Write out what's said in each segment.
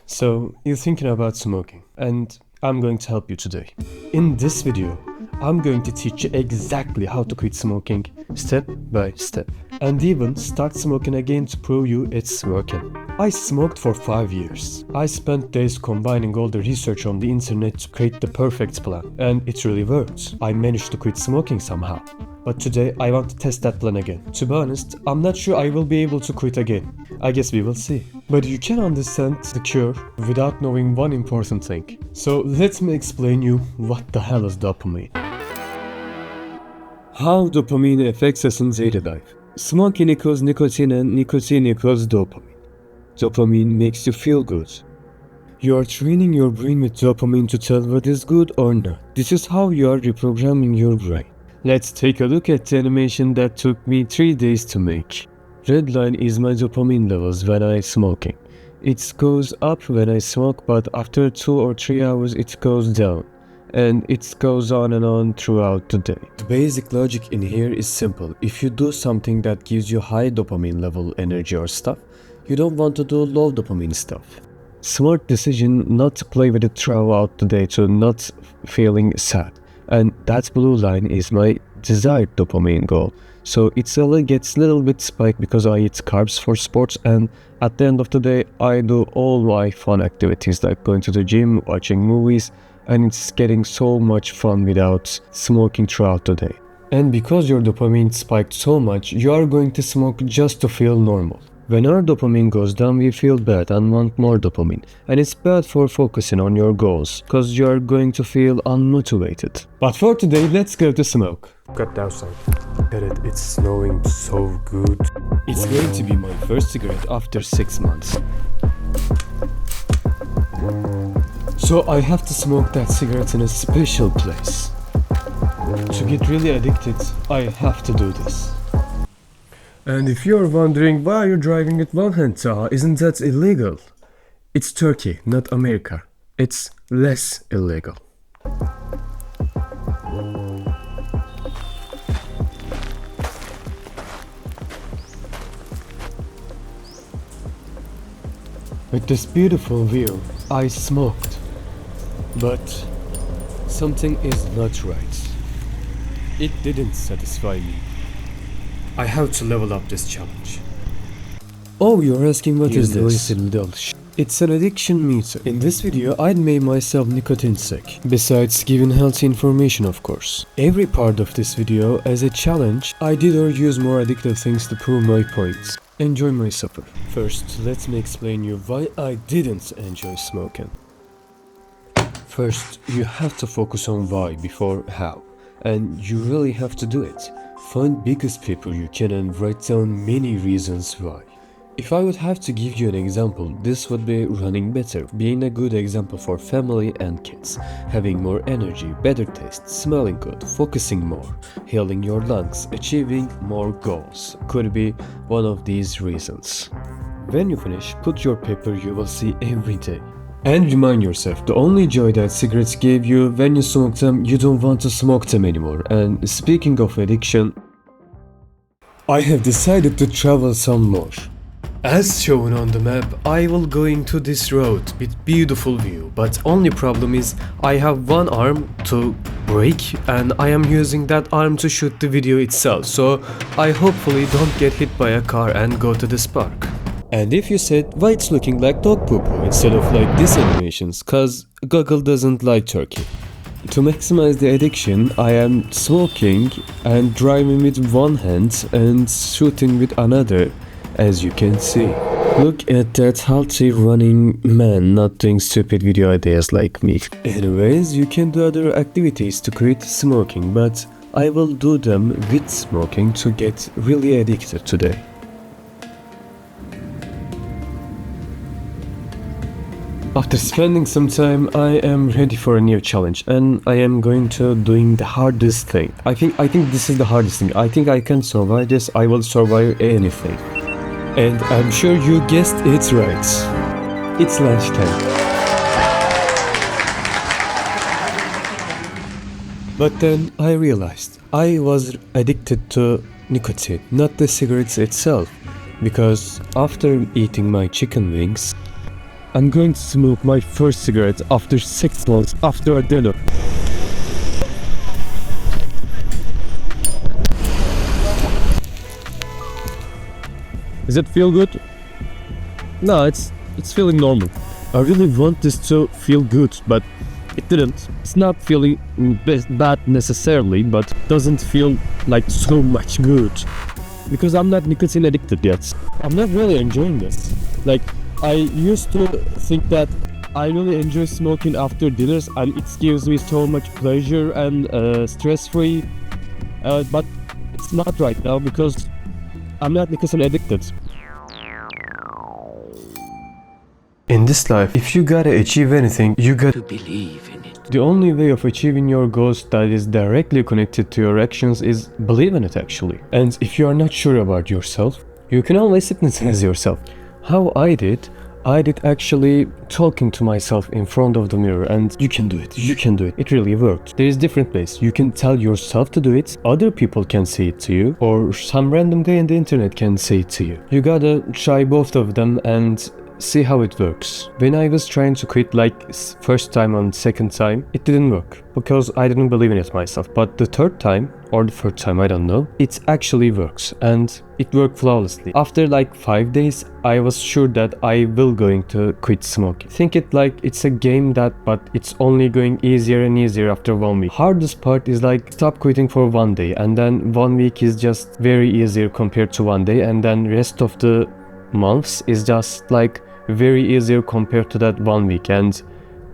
So, you're thinking about smoking, and I'm going to help you today. In this video, I'm going to teach you exactly how to quit smoking, step by step, and even start smoking again to prove you it's working. I smoked for 5 years. I spent days combining all the research on the internet to create the perfect plan, and it really worked. I managed to quit smoking somehow. But today I want to test that plan again. To be honest, I'm not sure I will be able to quit again. I guess we will see. But you can understand the cure without knowing one important thing. So let me explain you what the hell is dopamine. How dopamine affects us in daily life. Smoking equals nicotine and nicotine equals dopamine. Dopamine makes you feel good. You are training your brain with dopamine to tell what is good or not. This is how you are reprogramming your brain. Let's take a look at the animation that took me 3 days to make. Red line is my dopamine levels when I smoking. It goes up when I smoke, but after 2 or 3 hours it goes down. And it goes on and on throughout the day. The basic logic in here is simple. If you do something that gives you high dopamine level energy or stuff, you don't want to do low dopamine stuff. Smart decision not to play with it throughout the day to not feeling sad. And that blue line is my desired dopamine goal. So it gets a little bit spiked because I eat carbs for sports, and at the end of the day I do all my fun activities like going to the gym, watching movies, and it's getting so much fun without smoking throughout the day. And because your dopamine spiked so much, you are going to smoke just to feel normal. When our dopamine goes down, we feel bad and want more dopamine. And it's bad for focusing on your goals, because you are going to feel unmotivated. But for today, let's go to smoke. Got outside. It's snowing so good. It's going to be my first cigarette after 6 months. So I have to smoke that cigarette in a special place. To get really addicted, I have to do this. And if you're wondering why you're driving with one hand, isn't that illegal? It's Turkey, not America. It's less illegal. With this beautiful view, I smoked. But something is not right. It didn't satisfy me. I have to level up this challenge. Oh, you're asking what is this? It's an addiction meter. In this video, I'd made myself nicotine sick, besides giving healthy information of course. Every part of this video as a challenge, I did or use more addictive things to prove my points. Enjoy my supper. First, let me explain you why I didn't enjoy smoking. First, you have to focus on why before how, and you really have to do it. Find biggest people you can and write down many reasons why. If I would have to give you an example, this would be running better, being a good example for family and kids, having more energy, better taste, smelling good, focusing more, healing your lungs, achieving more goals. Could be one of these reasons. When you finish, put your paper you will see every day. And remind yourself, the only joy that cigarettes gave you when you smoke them, you don't want to smoke them anymore. And speaking of addiction, I have decided to travel some more. As shown on the map, I will go into this road with beautiful view, but only problem is I have one arm to break and I am using that arm to shoot the video itself, so I hopefully don't get hit by a car and go to this park. And if you said, why it's looking like dog poo poo instead of like this animations, cause Google doesn't like Turkey. To maximize the addiction, I am smoking and driving with one hand and shooting with another, as you can see. Look at that healthy running man not doing stupid video ideas like me. Anyways, you can do other activities to quit smoking, but I will do them with smoking to get really addicted today. After spending some time, I am ready for a new challenge, and I am going to doing the hardest thing. I think this is the hardest thing. I think I can survive this. I will survive anything. And I'm sure you guessed it right. It's lunchtime. But then I realized I was addicted to nicotine, not the cigarettes itself. Because after eating my chicken wings, I'm going to smoke my first cigarette after 6 months after a dinner. Does it feel good? No, it's feeling normal. I really want this to feel good, but it didn't. It's not feeling bad necessarily, but doesn't feel like so much good. Because I'm not nicotine addicted yet. I'm not really enjoying this. Like, I used to think that I really enjoy smoking after dinners and it gives me so much pleasure and stress-free. But it's not right now because I'm not nicotine addicted. In this life, if you gotta achieve anything, you gotta believe in it. The only way of achieving your goals that is directly connected to your actions is believe in it actually. And if you are not sure about yourself, you can always hypnotize yourself. How I did actually talking to myself in front of the mirror, and you can do it, you can do it. It really worked. There is different ways. You can tell yourself to do it, other people can say it to you, or some random guy in the internet can say it to you. You gotta try both of them and see how it works. When I was trying to quit like first time and second time, it didn't work because I didn't believe in it myself. But the third time or the fourth time, I don't know, it actually works and it worked flawlessly. After like 5 days, I was sure that I will going to quit smoking. Think it like it's a game but it's only going easier and easier after 1 week. Hardest part is like stop quitting for 1 day and then 1 week is just very easier compared to 1 day, and then rest of the months is just like very easier compared to that 1 week, and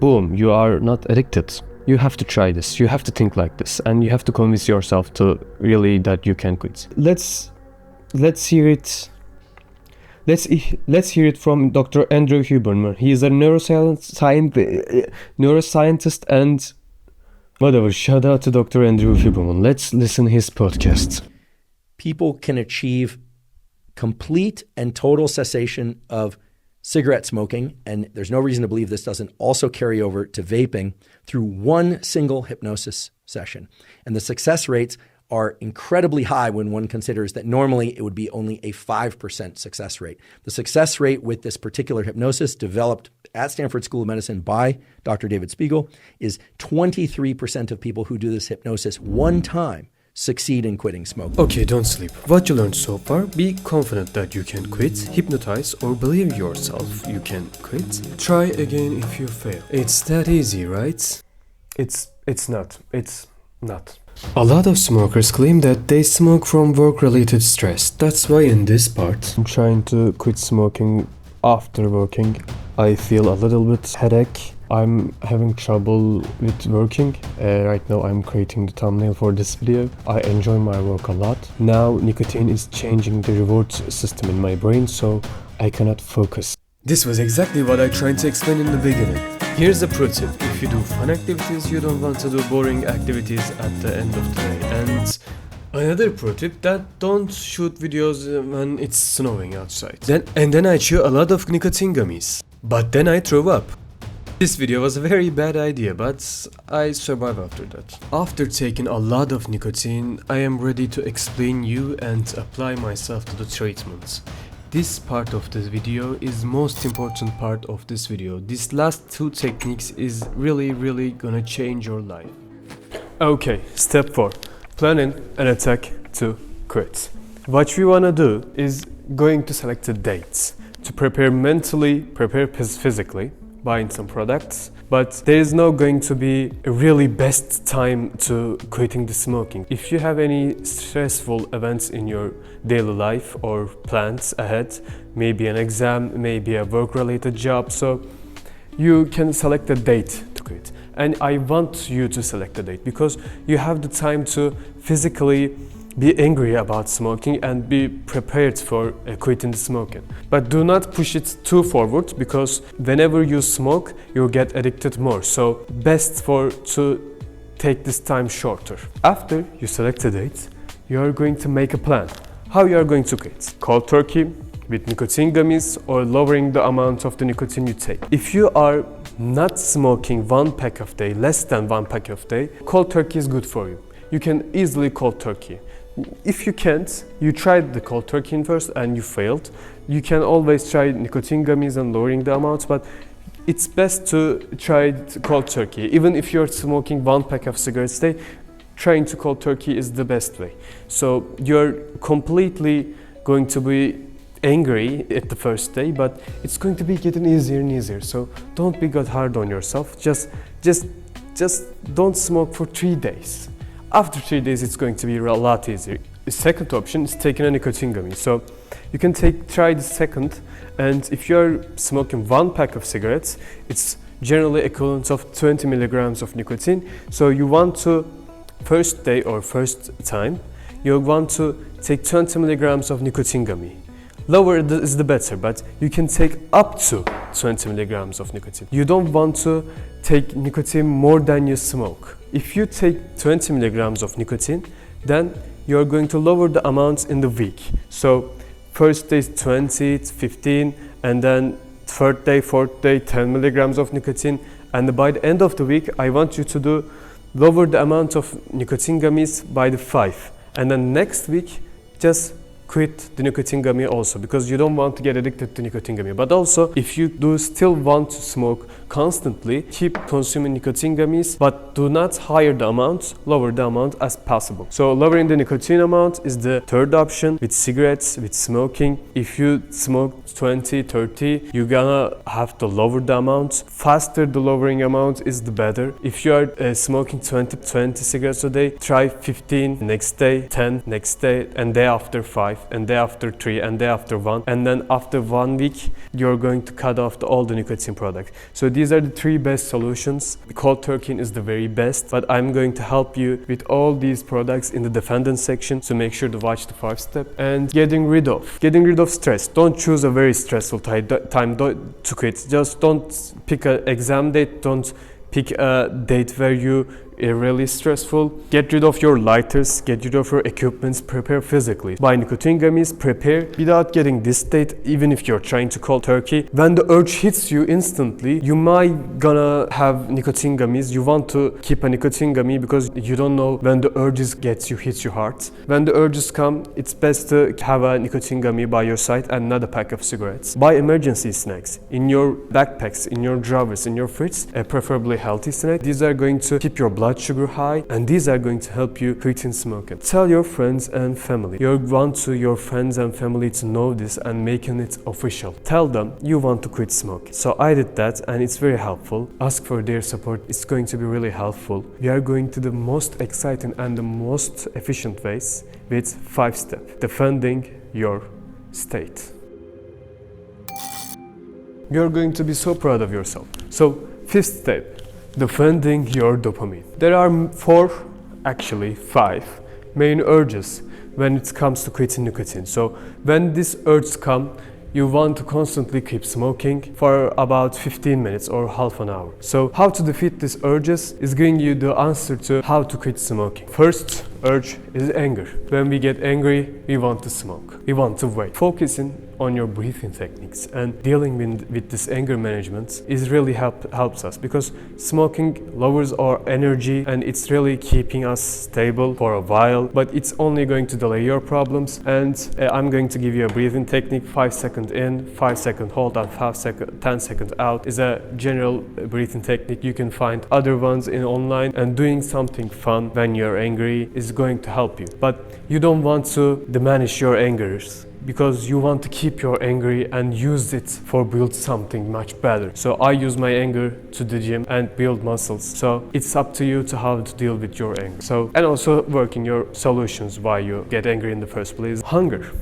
boom, you are not addicted. You have to try this, you have to think like this, and you have to convince yourself to really that you can quit. Let's hear it. Let's hear it from Dr. Andrew Huberman. He is a neuroscientist and whatever. Shout out to Dr. Andrew Huberman. Let's listen his podcast. People can achieve complete and total cessation of cigarette smoking, and there's no reason to believe this doesn't also carry over to vaping, through one single hypnosis session. And the success rates are incredibly high when one considers that normally it would be only a 5% success rate. The success rate with this particular hypnosis, developed at Stanford School of Medicine by Dr. David Spiegel, is 23% of people who do this hypnosis one time succeed in quitting smoking. Okay, don't sleep. What you learned so far, be confident that you can quit, hypnotize or believe yourself you can quit. Try again if you fail. It's that easy, right? It's not. A lot of smokers claim that they smoke from work-related stress. That's why in this part, I'm trying to quit smoking after working. I feel a little bit headache. I'm having trouble with working. Right now I'm creating the thumbnail for this video. I enjoy my work a lot. Now nicotine is changing the reward system in my brain, so I cannot focus. This was exactly what I tried to explain in the beginning. Here's a pro tip. If you do fun activities, you don't want to do boring activities at the end of the day. And another pro tip, that don't shoot videos when it's snowing outside. Then I chew a lot of nicotine gummies. But then I throw up. This video was a very bad idea, but I survived after that. After taking a lot of nicotine, I am ready to explain you and apply myself to the treatment. This part of this video is most important part of this video. This last 2 techniques is really gonna change your life. Okay, step 4. Planning an attack to quit. What we wanna do is going to select a date to prepare mentally, prepare physically, buying some products, but there is no going to be a really best time to quitting the smoking. If you have any stressful events in your daily life or plans ahead, maybe an exam, maybe a work-related job, so you can select a date to quit. And I want you to select a date because you have the time to physically be angry about smoking and be prepared for quitting the smoking. But do not push it too forward, because whenever you smoke, you get addicted more. So best to take this time shorter. After you select a date, you are going to make a plan. How you are going to quit? Cold turkey, with nicotine gummies, or lowering the amount of the nicotine you take. If you are not smoking 1 pack a day, less than 1 pack a day, cold turkey is good for you. You can easily cold turkey. If you can't, you tried the cold turkey first and you failed, you can always try nicotine gummies and lowering the amounts, but it's best to try cold turkey. Even if you're smoking 1 pack of cigarettes a day, trying to cold turkey is the best way. So you're completely going to be angry at the first day, but it's going to be getting easier and easier. So don't be got hard on yourself. Just don't smoke for 3 days. After 3 days, it's going to be a lot easier. The second option is taking a nicotine gummy. So you can try the second, and if you're smoking 1 pack of cigarettes, it's generally equivalent of 20 milligrams of nicotine. So you want to, first day or first time, you want to take 20 milligrams of nicotine gummy. Lower is the better, but you can take up to 20 milligrams of nicotine. You don't want to take nicotine more than you smoke. If you take 20 milligrams of nicotine, then you're going to lower the amounts in the week. So first day is 20, 15, and then third day, fourth day, 10 milligrams of nicotine. And by the end of the week, I want you to lower the amount of nicotine gummies by the 5. And then next week, just quit the nicotine gummy also, because you don't want to get addicted to nicotine gummy. But also, if you do still want to smoke constantly, keep consuming nicotine gummies, but do not higher the amount, lower the amount as possible. So lowering the nicotine amount is the third option with cigarettes, with smoking. If you smoke 20, 30, you're gonna have to lower the amount. Faster the lowering amount is the better. If you are smoking 20 cigarettes a day, try 15 next day, 10 next day, and day after 5. And day after 3, and day after 1, and then after 1 week you're going to cut off all the nicotine products. So these are the 3 best solutions. Cold turkey is the very best, but I'm going to help you with all these products in the defendant section, so make sure to watch the 5-step. And getting rid of stress. Don't choose a very stressful time to quit. Just don't pick an exam date, don't pick a date where you really stressful. Get rid of your lighters, get rid of your equipments, prepare physically. Buy nicotine gummies, prepare without getting this date, even if you're trying to cold turkey. When the urge hits you instantly, you might gonna have nicotine gummies. You want to keep a nicotine gummy because you don't know when the urges hits your heart. When the urges come, it's best to have a nicotine gummy by your side and not a pack of cigarettes. Buy emergency snacks in your backpacks, in your drawers, in your fridge, preferably healthy snacks. These are going to keep your blood sugar high, and these are going to help you quitting smoking. Tell your friends and family. You want your friends and family to know this and making it official. Tell them you want to quit smoking. So I did that, and it's very helpful. Ask for their support. It's going to be really helpful. We are going to the most exciting and the most efficient ways with 5-step. Defending your state. You're going to be so proud of yourself. So 5th step. Defending your dopamine. There are 5 main urges when it comes to quitting nicotine. So when these urges come, you want to constantly keep smoking for about 15 minutes or half an hour. So how to defeat these urges is giving you the answer to how to quit smoking. First urge is anger. When we get angry, we want to smoke. We want to wait. Focusing on your breathing techniques and dealing with this anger management is really helps us, because smoking lowers our energy and it's really keeping us stable for a while, but it's only going to delay your problems. And I'm going to give you a breathing technique. 5 seconds in, 5 seconds hold, and 10 seconds out is a general breathing technique. You can find other ones online, and doing something fun when you're angry is going to help you. But you don't want to diminish your angers, because you want to keep your anger and use it for build something much better. So I use my anger to the gym and build muscles. So it's up to you to how to deal with your anger. So, and also working your solutions why you get angry in the first place. Hunger.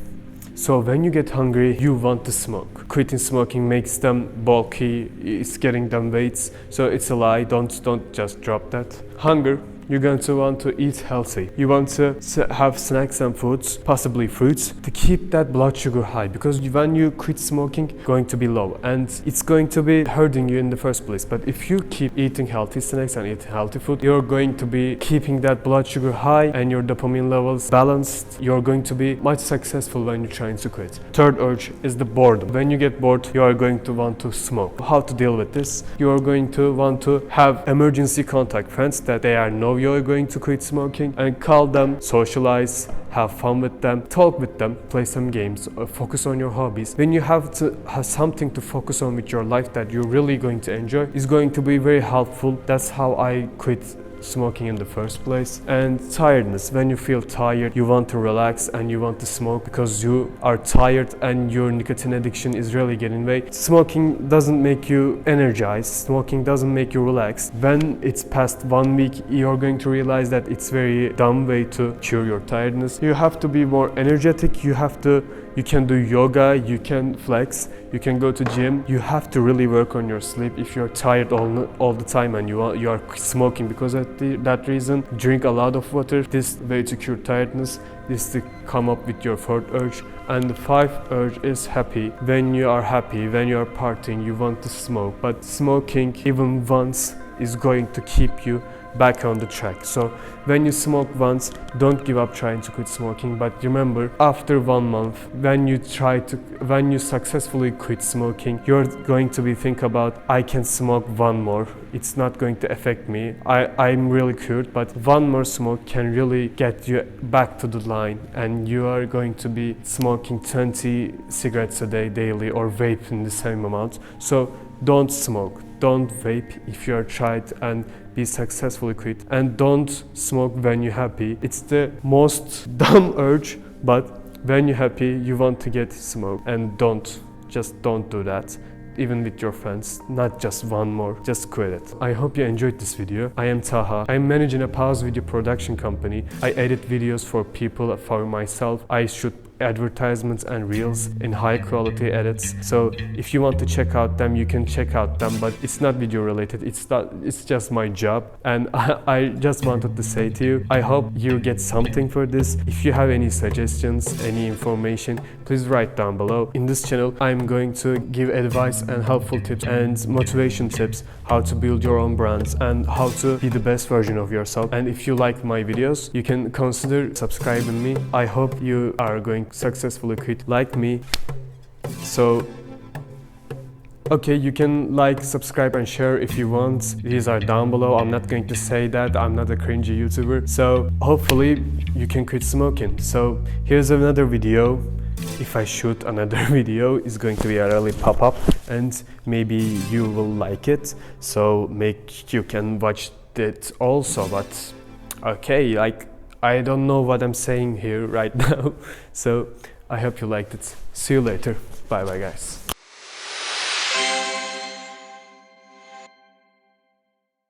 So when you get hungry, you want to smoke. Quitting smoking makes them bulky, it's getting them weights. So it's a lie, don't just drop that. Hunger. You're going to want to eat healthy. You want to have snacks and foods, possibly fruits, to keep that blood sugar high, because when you quit smoking, it's going to be low and it's going to be hurting you in the first place. But if you keep eating healthy snacks and eating healthy food, you're going to be keeping that blood sugar high and your dopamine levels balanced. You're going to be much successful when you're trying to quit. Third urge is the boredom. When you get bored, you are going to want to smoke. How to deal with this? You are going to want to have emergency contact friends that they know you're going to quit smoking, and call them, socialize, have fun with them, talk with them, play some games, focus on your hobbies. When you have to have something to focus on with your life that you're really going to enjoy, is going to be very helpful. That's how I quit smoking in the first place. And tiredness, when you feel tired, you want to relax and you want to smoke because you are tired and your nicotine addiction is really getting way. Smoking doesn't make you energized, smoking doesn't make you relax. When it's past 1 week, you're going to realize that it's very dumb way to cure your tiredness. You have to be more energetic, you can do yoga, you can flex, you can go to gym. You have to really work on your sleep. If you're tired all the time and you are smoking because of that reason, drink a lot of water. This way to cure tiredness is to come up with your fourth urge. And the fifth urge is happy. When you are happy, when you are partying, you want to smoke. But smoking even once is going to keep you back on the track. So when you smoke once, don't give up trying to quit smoking. But remember, after 1 month, when you successfully quit smoking, you're going to be think about, I can smoke one more. It's not going to affect me. I'm really cured, but one more smoke can really get you back to the line, and you are going to be smoking 20 cigarettes a day daily, or vape in the same amount. So don't smoke, don't vape if you are tried and be successfully quit, and don't smoke when you're happy. It's the most dumb urge, but when you're happy, you want to get smoke, and don't do that. Even with your friends, not just one more, just quit it. I hope you enjoyed this video. I am Taha. I'm managing a pause video production company. I edit videos for people, for myself. I shoot advertisements and reels in high quality edits. So if you want to check out them, you can check out them, but it's not video related. It's just my job, and I just wanted to say to you, I hope you get something for this. If you have any suggestions, any information, please write down below. In this channel, I'm going to give advice and helpful tips and motivation tips, how to build your own brands and how to be the best version of yourself. And if you like my videos, you can consider subscribing me. I hope you are going to successfully quit like me. So okay, you can like, subscribe and share if you want. These are down below. I'm not going to say that. I'm not a cringy YouTuber. So hopefully you can quit smoking. So here's another video. If I shoot another video, it's going to be a really pop-up, and maybe you will like it. So you can watch it also. But okay, like, I don't know what I'm saying here right now. So I hope you liked it. See you later. Bye bye, guys.